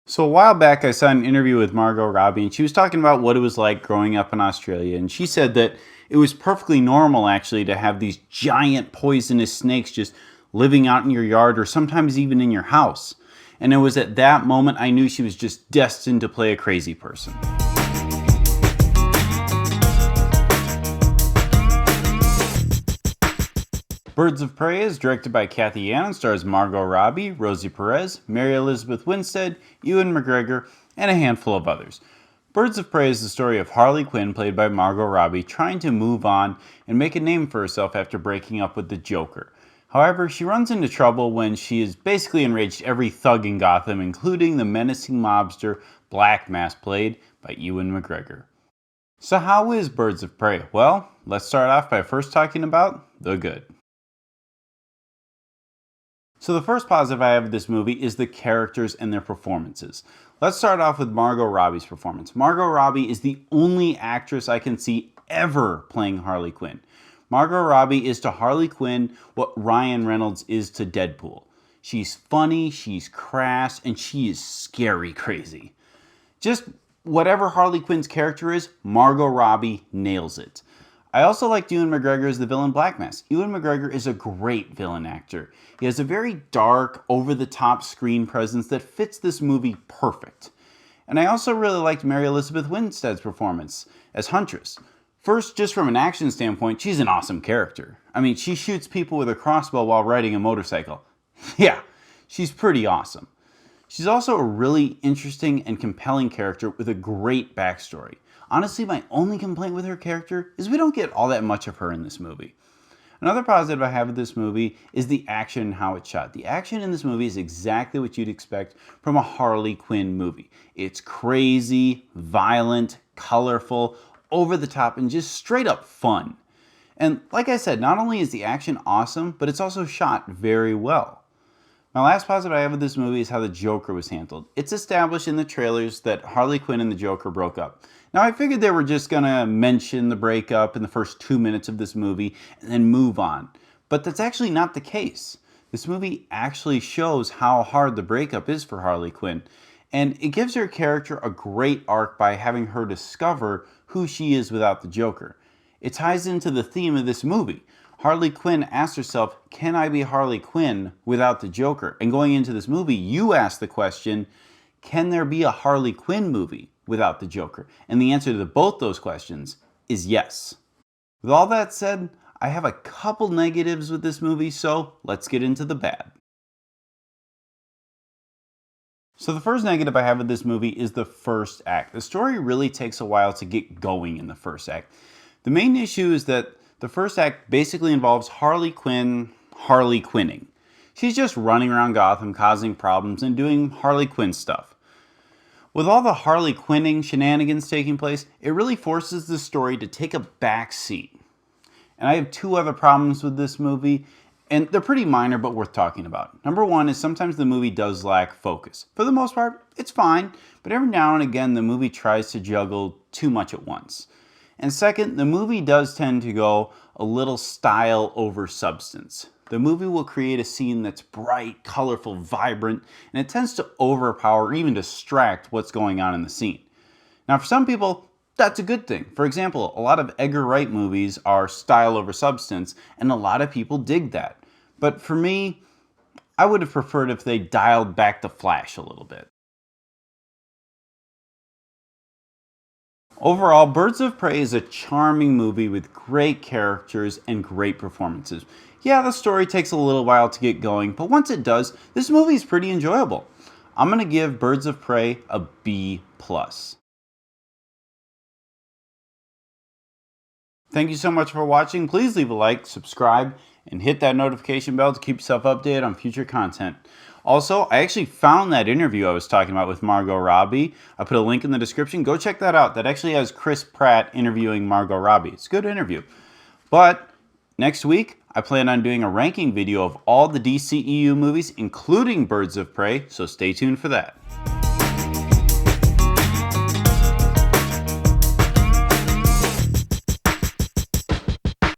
So a while back, I saw an interview with Margot Robbie, and she was talking about what it was like growing up in Australia. And she said that it was perfectly normal, actually, to have these giant poisonous snakes just living out in your yard or sometimes even in your house. And it was at that moment I knew she was just destined to play a crazy person. Birds of Prey is directed by Kathy Yan and stars Margot Robbie, Rosie Perez, Mary Elizabeth Winstead, Ewan McGregor, and a handful of others. Birds of Prey is the story of Harley Quinn, played by Margot Robbie, trying to move on and make a name for herself after breaking up with the Joker. However, she runs into trouble when she has basically enraged every thug in Gotham, including the menacing mobster Black Mass, played by Ewan McGregor. So how is Birds of Prey? Well, let's start off by first talking about the good. So the first positive I have of this movie is the characters and their performances. Let's start off with Margot Robbie's performance. Margot Robbie is the only actress I can see ever playing Harley Quinn. Margot Robbie is to Harley Quinn what Ryan Reynolds is to Deadpool. She's funny, she's crass, and she is scary crazy. Just whatever Harley Quinn's character is, Margot Robbie nails it. I also like Ewan McGregor as the villain Black Mass. Ewan McGregor is a great villain actor. He has a very dark, over-the-top screen presence that fits this movie perfect. And I also really liked Mary Elizabeth Winstead's performance as Huntress. First, just from an action standpoint, she's an awesome character. I mean, she shoots people with a crossbow while riding a motorcycle. Yeah, she's pretty awesome. She's also a really interesting and compelling character with a great backstory. Honestly, my only complaint with her character is we don't get all that much of her in this movie. Another positive I have with this movie is the action and how it's shot. The action in this movie is exactly what you'd expect from a Harley Quinn movie. It's crazy, violent, colorful, over the top, and just straight up fun. And like I said, not only is the action awesome, but it's also shot very well. My last positive I have with this movie is how the Joker was handled. It's established in the trailers that Harley Quinn and the Joker broke up. Now, I figured they were just going to mention the breakup in the first 2 minutes of this movie and then move on. But that's actually not the case. This movie actually shows how hard the breakup is for Harley Quinn. And it gives her character a great arc by having her discover who she is without the Joker. It ties into the theme of this movie. Harley Quinn asks herself, can I be Harley Quinn without the Joker? And going into this movie, you ask the question, can there be a Harley Quinn movie without the Joker? And the answer to both those questions is yes. With all that said, I have a couple negatives with this movie, so let's get into the bad. So the first negative I have with this movie is the first act. The story really takes a while to get going in the first act. The main issue is that the first act basically involves Harley Quinn Harley Quinning. She's just running around Gotham causing problems and doing Harley Quinn stuff. With all the Harley Quinning shenanigans taking place, it really forces the story to take a back seat. And I have two other problems with this movie, and they're pretty minor but worth talking about. Number one is sometimes the movie does lack focus. For the most part, it's fine, but every now and again the movie tries to juggle too much at once. And second, the movie does tend to go a little style over substance. The movie will create a scene that's bright, colorful, vibrant, and it tends to overpower or even distract what's going on in the scene. Now, for some people, that's a good thing. For example, a lot of Edgar Wright movies are style over substance, and a lot of people dig that. But for me, I would have preferred if they dialed back the flash a little bit. Overall, Birds of Prey is a charming movie with great characters and great performances. Yeah, the story takes a little while to get going, but once it does, this movie is pretty enjoyable. I'm going to give Birds of Prey a B+. Thank you so much for watching. Please leave a like, subscribe, and hit that notification bell to keep yourself updated on future content. Also, I actually found that interview I was talking about with Margot Robbie. I put a link in the description. Go check that out. That actually has Chris Pratt interviewing Margot Robbie. It's a good interview. But next week, I plan on doing a ranking video of all the DCEU movies, including Birds of Prey, so stay tuned for that.